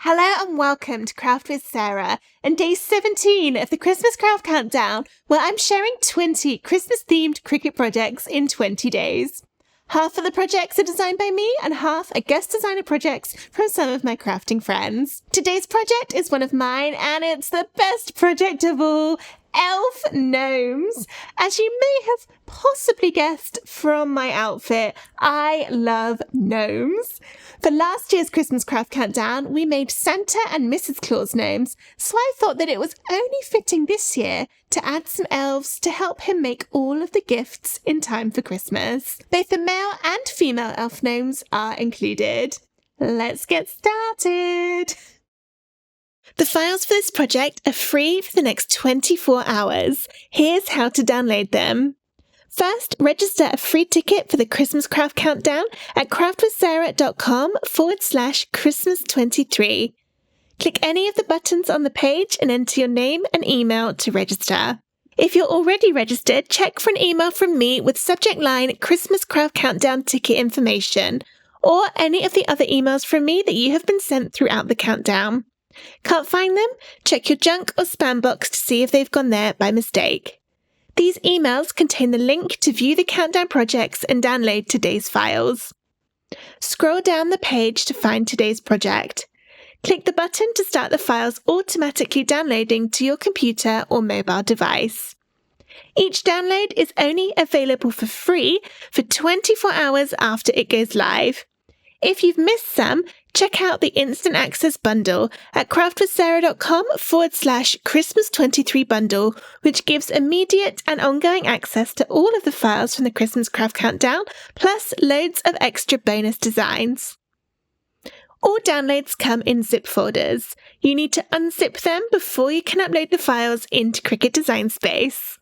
Hello and welcome to Craft with Sarah and day 17 of the Christmas Craft Countdown, where I'm sharing 20 Christmas-themed Cricut projects in 20 days. Half of the projects are designed by me and half are guest designer projects from some of my crafting friends. Today's project is one of mine and it's the best project of all, elf gnomes. As you may have possibly guessed from my outfit, I love gnomes. For last year's Christmas Craft Countdown, we made Santa and Mrs. Claus gnomes, so I thought that it was only fitting this year to add some elves to help him make all of the gifts in time for Christmas. Both the male and female elf gnomes are included. Let's get started! The files for this project are free for the next 24 hours. Here's how to download them. First, register a free ticket for the Christmas Craft Countdown at craftwithsarah.com/Christmas23. Click any of the buttons on the page and enter your name and email to register. If you're already registered, check for an email from me with subject line Christmas Craft Countdown ticket information, or any of the other emails from me that you have been sent throughout the countdown. Can't find them? Check your junk or spam box to see if they've gone there by mistake. These emails contain the link to view the countdown projects and download today's files. Scroll down the page to find today's project. Click the button to start the files automatically downloading to your computer or mobile device. Each download is only available for free for 24 hours after it goes live. If you've missed some, check out the Instant Access Bundle at craftwithsarah.com/Christmas23 bundle, which gives immediate and ongoing access to all of the files from the Christmas Craft Countdown, plus loads of extra bonus designs. All downloads come in zip folders. You need to unzip them before you can upload the files into Cricut Design Space.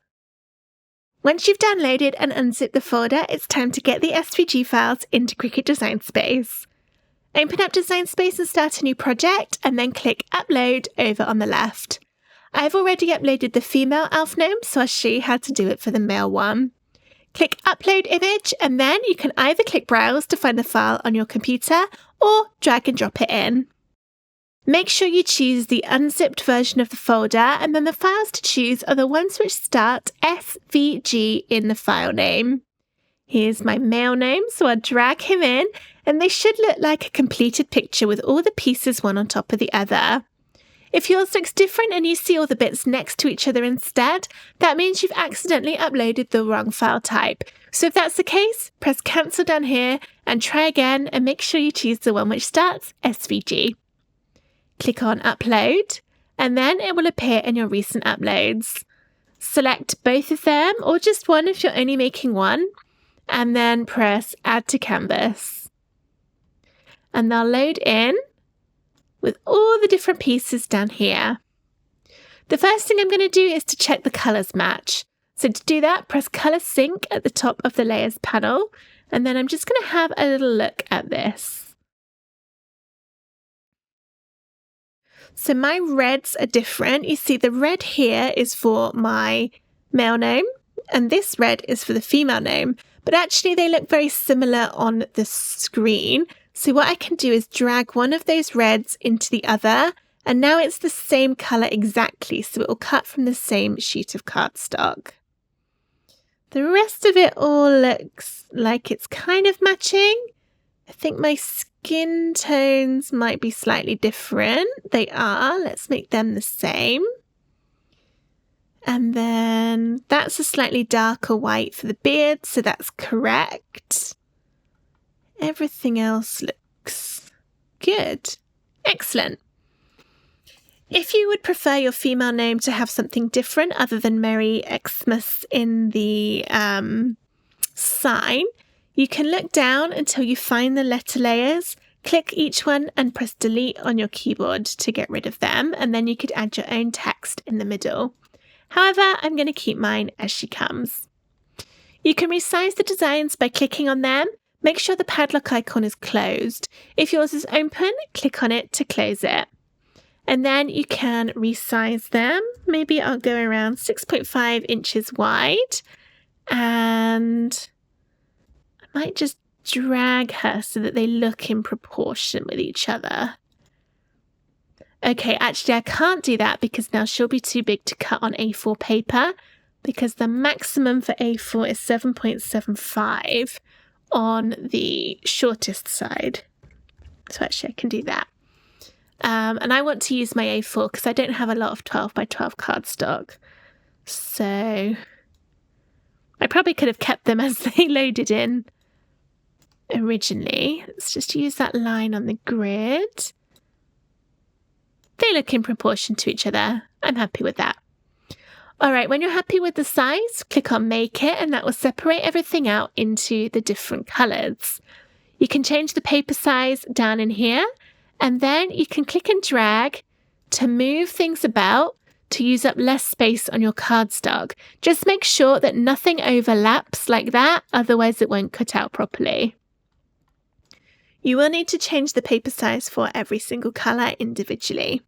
Once you've downloaded and unzipped the folder, it's time to get the SVG files into Cricut Design Space. Open up Design Space and start a new project, and then click Upload over on the left. I've already uploaded the female elf gnome, so I'll show you how to do it for the male one. Click Upload Image, and then you can either click Browse to find the file on your computer, or drag and drop it in. Make sure you choose the unzipped version of the folder, and then the files to choose are the ones which start SVG in the file name. Here's my male gnome, so I'll drag him in, and they should look like a completed picture with all the pieces one on top of the other. If yours looks different and you see all the bits next to each other instead, that means you've accidentally uploaded the wrong file type. So if that's the case, press Cancel down here and try again, and make sure you choose the one which starts SVG. Click on Upload, and then it will appear in your recent uploads. Select both of them, or just one if you're only making one, and then press Add to Canvas. And they'll load in with all the different pieces down here. The first thing I'm going to do is to check the colours match. So to do that, press Colour Sync at the top of the Layers panel, and then I'm just going to have a little look at this. So my reds are different. You see the red here is for my male gnome, and this red is for the female gnome, but actually they look very similar on the screen. So what I can do is drag one of those reds into the other, and now it's the same colour exactly, so it will cut from the same sheet of cardstock. The rest of it all looks like it's kind of matching. I think my skin tones might be slightly different. They are. Let's make them the same. And then that's a slightly darker white for the beard, so that's correct. Everything else looks good. Excellent. If you would prefer your female name to have something different other than Merry Xmas in the sign, you can look down until you find the letter layers, click each one and press Delete on your keyboard to get rid of them, and then you could add your own text in the middle. However, I'm going to keep mine as she comes. You can resize the designs by clicking on them. Make sure the padlock icon is closed. If yours is open, click on it to close it. And then you can resize them. Maybe I'll go around 6.5 inches wide, and I might just drag her so that they look in proportion with each other. Okay, actually I can't do that because now she'll be too big to cut on A4 paper, because the maximum for A4 is 7.75 on the shortest side. So actually I can do that. And I want to use my A4 because I don't have a lot of 12 by 12 cardstock. So I probably could have kept them as they loaded in originally. Let's just use that line on the grid. They look in proportion to each other. I'm happy with that. All right, when you're happy with the size, click on Make It, and that will separate everything out into the different colours. You can change the paper size down in here, and then you can click and drag to move things about to use up less space on your cardstock. Just make sure that nothing overlaps like that, otherwise it won't cut out properly. You will need to change the paper size for every single colour individually.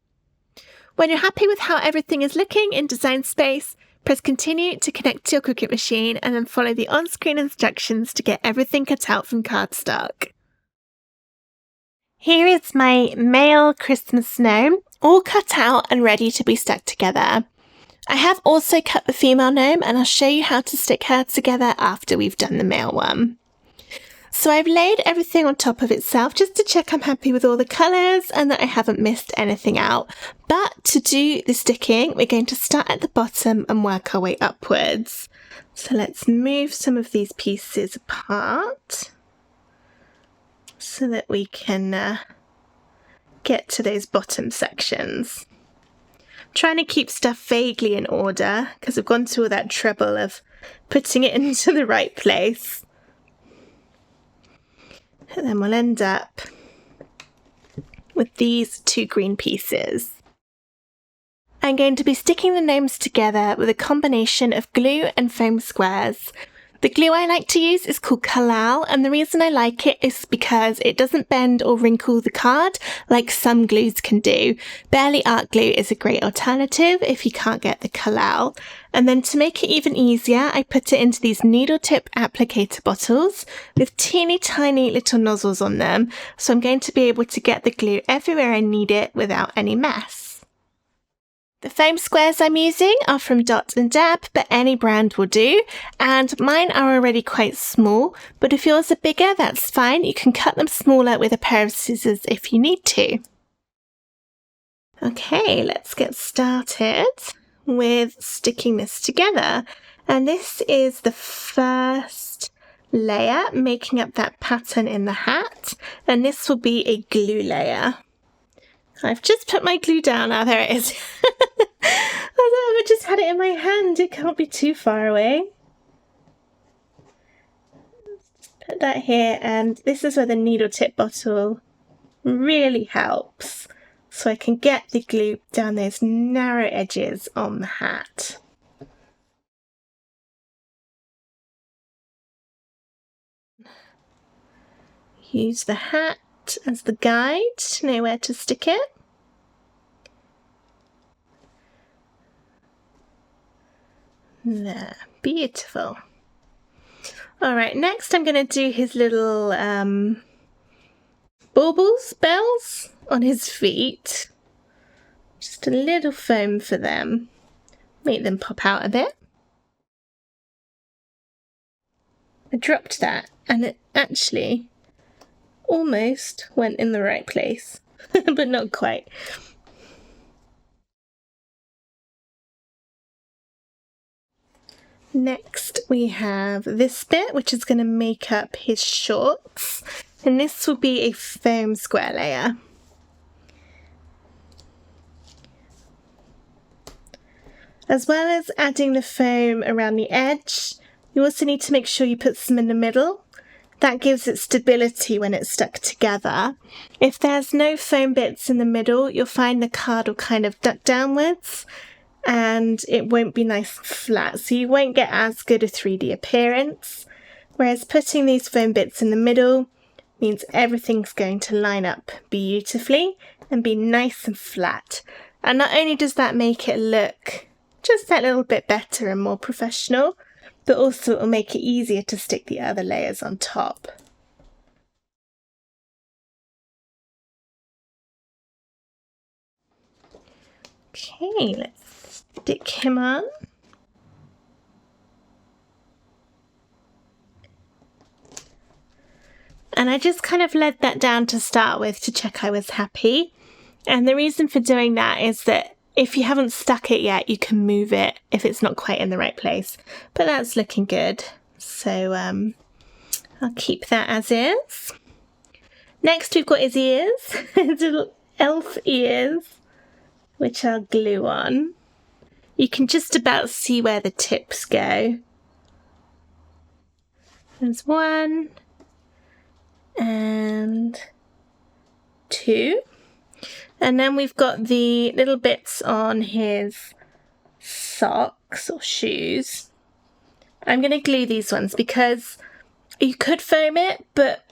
When you're happy with how everything is looking in Design Space, press Continue to connect to your Cricut machine and then follow the on-screen instructions to get everything cut out from cardstock. Here is my male Christmas gnome, all cut out and ready to be stuck together. I have also cut the female gnome, and I'll show you how to stick her together after we've done the male one. So I've laid everything on top of itself just to check I'm happy with all the colours and that I haven't missed anything out. But to do the sticking, we're going to start at the bottom and work our way upwards. So let's move some of these pieces apart so that we can get to those bottom sections. I'm trying to keep stuff vaguely in order because we've gone to all that trouble of putting it into the right place. And then we'll end up with these two green pieces. I'm going to be sticking the gnomes together with a combination of glue and foam squares. The glue I like to use is called Collall, and the reason I like it is because it doesn't bend or wrinkle the card like some glues can do. Bearly Art Glue is a great alternative if you can't get the Collall. And then to make it even easier, I put it into these needle tip applicator bottles with teeny tiny little nozzles on them, so I'm going to be able to get the glue everywhere I need it without any mess. The foam squares I'm using are from Dot & Dab, but any brand will do, and mine are already quite small, but if yours are bigger, that's fine. You can cut them smaller with a pair of scissors if you need to. Okay, let's get started with sticking this together. And this is the first layer, making up that pattern in the hat, and this will be a glue layer. I've just put my glue down. Now there it is. I just had it in my hand. It can't be too far away. Just put that here, and this is where the needle tip bottle really helps. So I can get the glue down those narrow edges on the hat. Use the hat as the guide to know where to stick it. There, beautiful. Alright, next I'm going to do his little baubles, bells on his feet. Just a little foam for them. Make them pop out a bit. I dropped that and it actually almost went in the right place, but not quite. Next we have this bit, which is going to make up his shorts, and this will be a foam square layer. As well as adding the foam around the edge, you also need to make sure you put some in the middle. That gives it stability when it's stuck together. If there's no foam bits in the middle, you'll find the card will kind of duck downwards and it won't be nice and flat, so you won't get as good a 3D appearance. Whereas putting these foam bits in the middle means everything's going to line up beautifully and be nice and flat. And not only does that make it look just that little bit better and more professional, but also it will make it easier to stick the other layers on top. Okay, let's stick him on. And I just kind of laid that down to start with to check I was happy. And the reason for doing that is that if you haven't stuck it yet, you can move it if it's not quite in the right place. But that's looking good. So I'll keep that as is. Next we've got his ears, his little elf ears, which I'll glue on. You can just about see where the tips go. There's 1 and 2. And then we've got the little bits on his socks or shoes. I'm going to glue these ones because you could foam it, but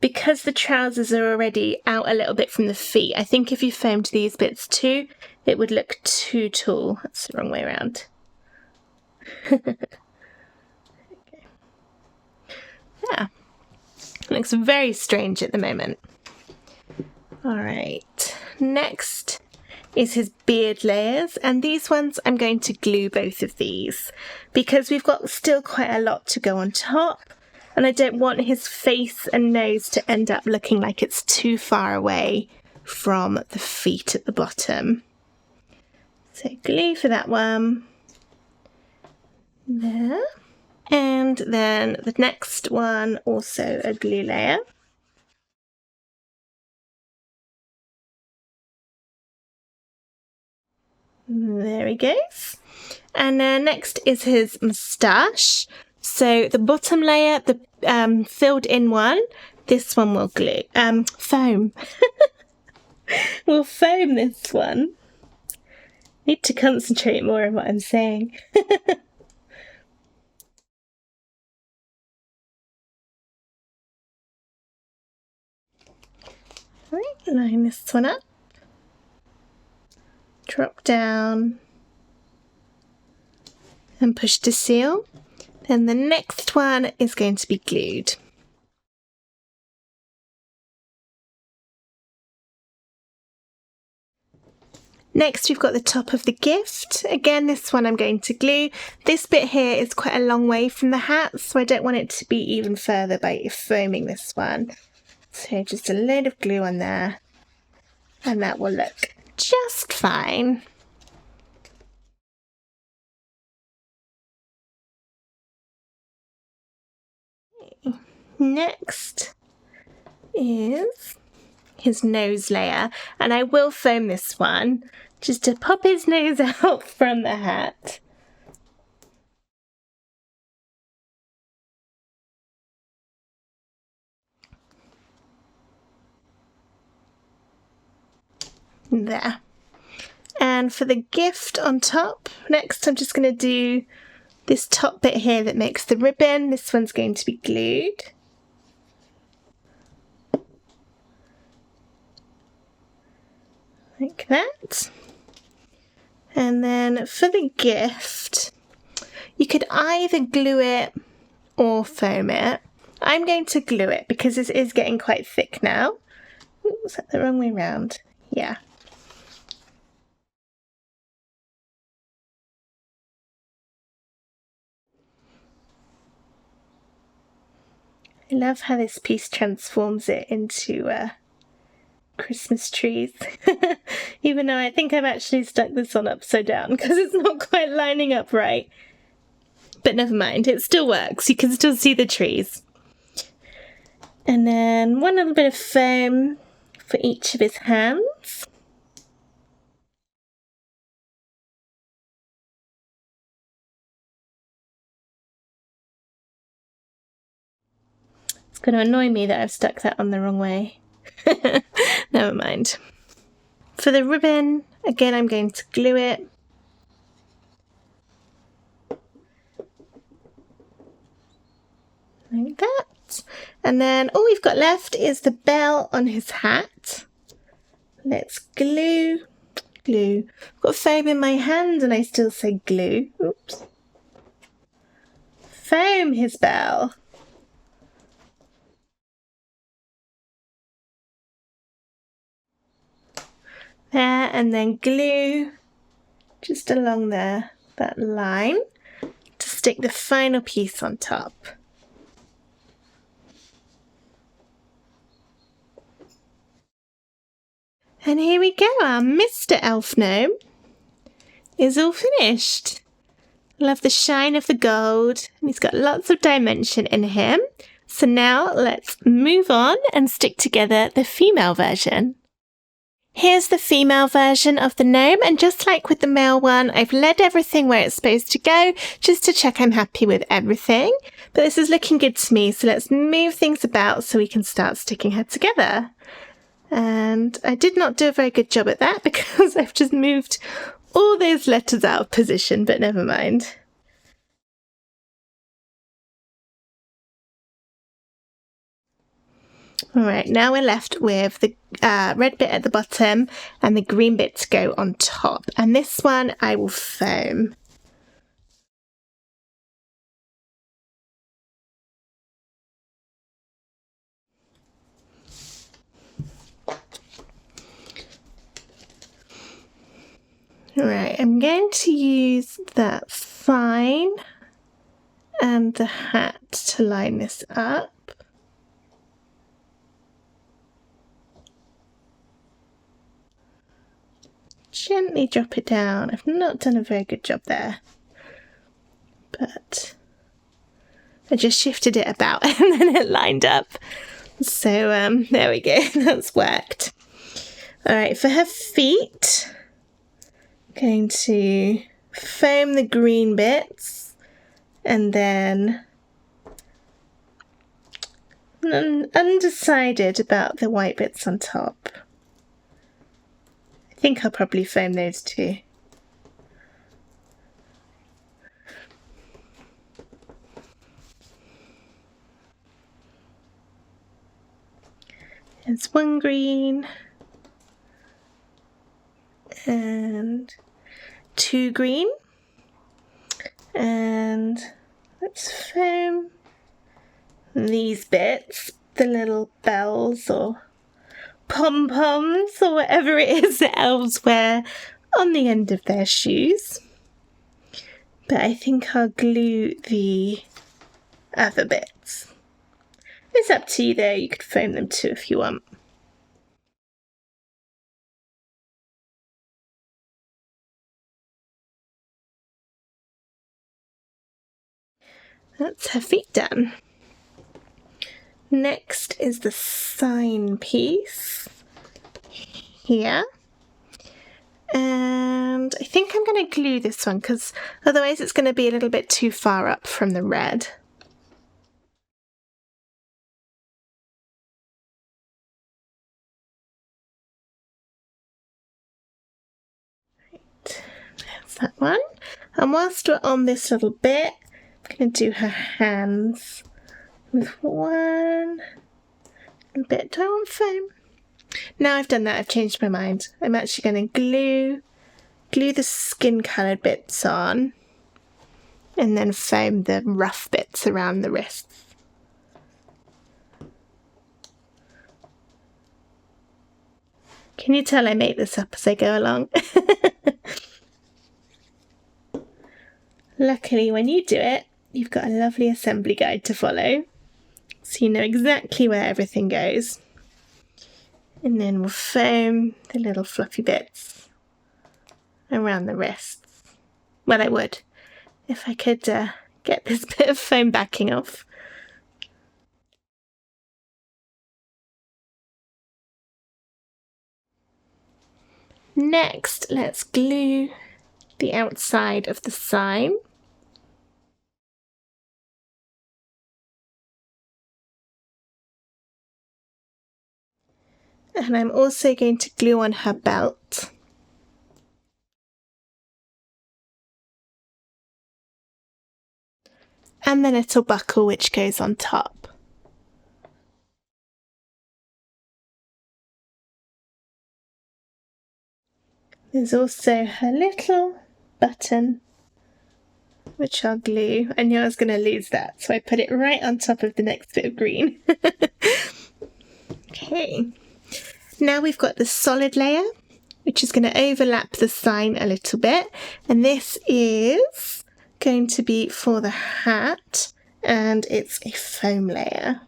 because the trousers are already out a little bit from the feet, I think if you foamed these bits too, it would look too tall. That's the wrong way around. Okay. Yeah, it looks very strange at the moment. All right, next is his beard layers, and these ones I'm going to glue both of these because we've got still quite a lot to go on top, and I don't want his face and nose to end up looking like it's too far away from the feet at the bottom. So glue for that one. There. And then the next one, also a glue layer. There he goes. And then next is his moustache. So the bottom layer, the filled in one, this one will glue, foam. We'll foam this one. Need to concentrate more on what I'm saying. Right, line this one up. Drop down and push to seal. Then the next one is going to be glued. Next we've got the top of the gift. Again, this one I'm going to glue. This bit here is quite a long way from the hat, so I don't want it to be even further by foaming this one. So just a load of glue on there, and that will look just fine. Next is his nose layer, and I will foam this one just to pop his nose out from the hat. There. And for the gift on top, next I'm just going to do this top bit here that makes the ribbon. This one's going to be glued. Like that. And then for the gift, you could either glue it or foam it. I'm going to glue it because this is getting quite thick now. Ooh, is that the wrong way round? Yeah. I love how this piece transforms it into Christmas trees. Even though I think I've actually stuck this one upside down because it's not quite lining up right. But never mind, it still works. You can still see the trees. And then one little bit of foam for each of his hands. It's going to annoy me that I've stuck that on the wrong way. Never mind. For the ribbon, again I'm going to glue it. Like that. And then all we've got left is the bell on his hat. Let's glue. Glue. I've got foam in my hand and I still say glue. Oops. Foam his bell. there, and then glue just along there, that line, to stick the final piece on top. And here we go, our Mr. Elf Gnome is all finished. Love the shine of the gold, and he's got lots of dimension in him. So now let's move on and stick together the female version. Here's the female version of the gnome, and just like with the male one, I've led everything where it's supposed to go, just to check I'm happy with everything. But this is looking good to me, so let's move things about so we can start sticking her together. And I did not do a very good job at that because I've just moved all those letters out of position, but never mind. Alright, now we're left with the red bit at the bottom and the green bit to go on top. And this one I will foam. Right, I'm going to use that sign and the hat to line this up. Gently drop it down. I've not done a very good job there, but I just shifted it about and then it lined up. So there we go, that's worked. Alright, for her feet, going to foam the green bits and then I'm undecided about the white bits on top. I think I'll probably foam those too. There's one green and two green, and let's foam these bits, the little bells or pom-poms or whatever it is that elves wear on the end of their shoes. But I think I'll glue the other bits. It's up to you though, you could foam them too if you want. That's her feet done. Next is the sign piece here. And I think I'm going to glue this one because otherwise it's going to be a little bit too far up from the red. Right, there's that one. And whilst we're on this little bit, I'm going to do her hands with one little bit. Do I want foam? Now I've done that, I've changed my mind. I'm actually going to glue the skin coloured bits on and then foam the rough bits around the wrists. Can you tell I make this up as I go along? Luckily, when you do it, you've got a lovely assembly guide to follow, so you know exactly where everything goes. And then we'll foam the little fluffy bits around the wrists. Well, I would, if I could get this bit of foam backing off. Next, let's glue the outside of the sign. And I'm also going to glue on her belt. And the little buckle which goes on top. There's also her little button which I'll glue. I knew I was going to lose that, so I put it right on top of the next bit of green. Okay. Now we've got the solid layer, which is going to overlap the sign a little bit. And this is going to be for the hat, and it's a foam layer.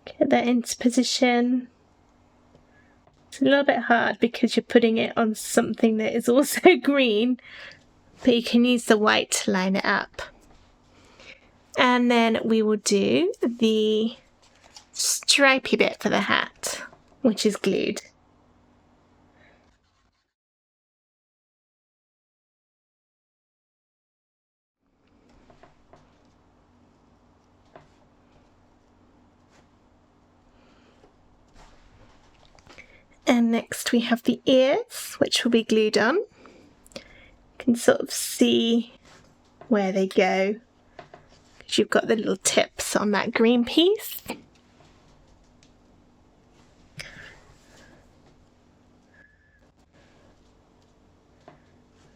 Get that into position. It's a little bit hard because you're putting it on something that is also green, but you can use the white to line it up. And then we will do the stripy bit for the hat, which is glued. And next we have the ears, which will be glued on. You can sort of see where they go, because you've got the little tips on that green piece.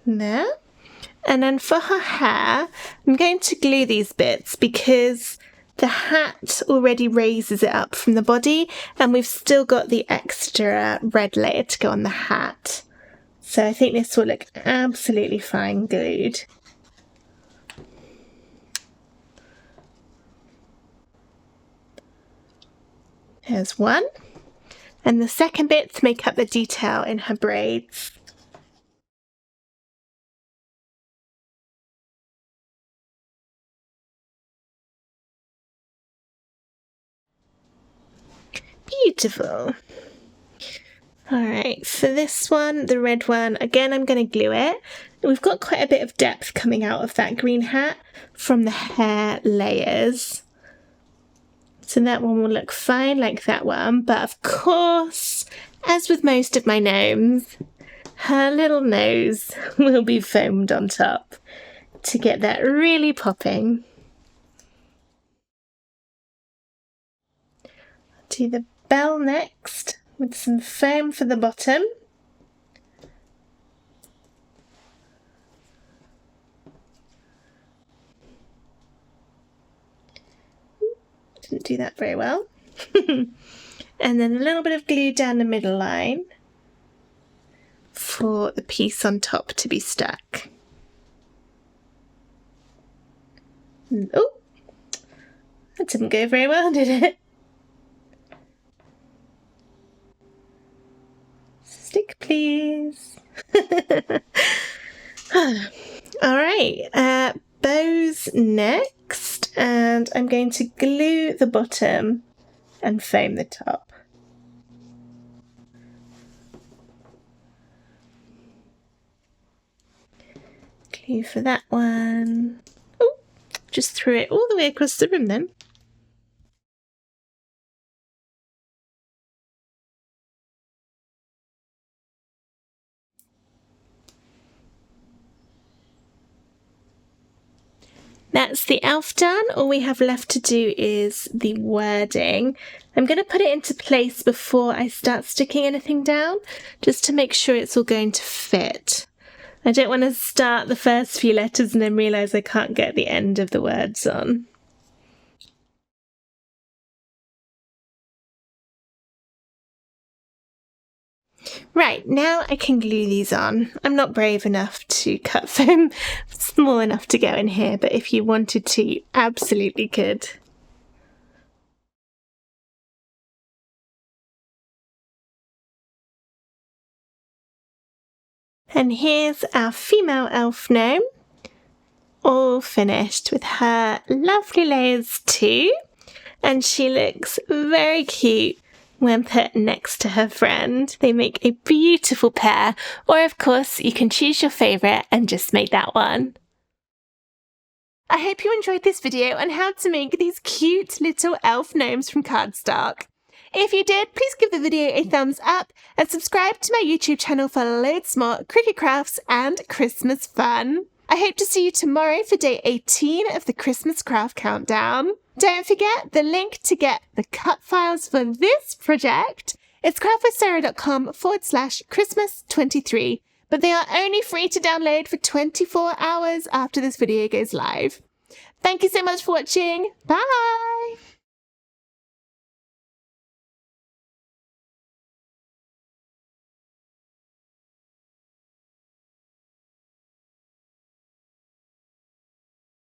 There. And then for her hair, I'm going to glue these bits because the hat already raises it up from the body, and we've still got the extra red layer to go on the hat. So I think this will look absolutely fine glued. There's one. And the second bit to make up the detail in her braids. Beautiful. Alright, for this one, the red one, again I'm going to glue it. We've got quite a bit of depth coming out of that green hat from the hair layers. So that one will look fine like that one, but of course, as with most of my gnomes, her little nose will be foamed on top to get that really popping. Do the bell next with some foam for the bottom. Didn't do that very well. And then a little bit of glue down the middle line for the piece on top to be stuck. Oh, that didn't go very well, did it? Stick, please. Alright, bows next, and I'm going to glue the bottom and foam the top. Glue for that one. Oh, just threw it all the way across the room then. That's the elf done. All we have left to do is the wording. I'm going to put it into place before I start sticking anything down, just to make sure it's all going to fit. I don't want to start the first few letters and then realise I can't get the end of the words on. Right, now I can glue these on. I'm not brave enough to cut foam small enough to go in here, but if you wanted to, you absolutely could. And here's our female elf gnome, all finished with her lovely layers too. And she looks very cute when put next to her friend. They make a beautiful pair, or of course you can choose your favourite and just make that one. I hope you enjoyed this video on how to make these cute little elf gnomes from cardstock. If you did, please give the video a thumbs up and subscribe to my YouTube channel for loads more Cricut crafts and Christmas fun. I hope to see you tomorrow for day 18 of the Christmas Craft Countdown. Don't forget the link to get the cut files for this project. It's craftwithsarah.com/Christmas23, but they are only free to download for 24 hours after this video goes live. Thank you so much for watching. Bye!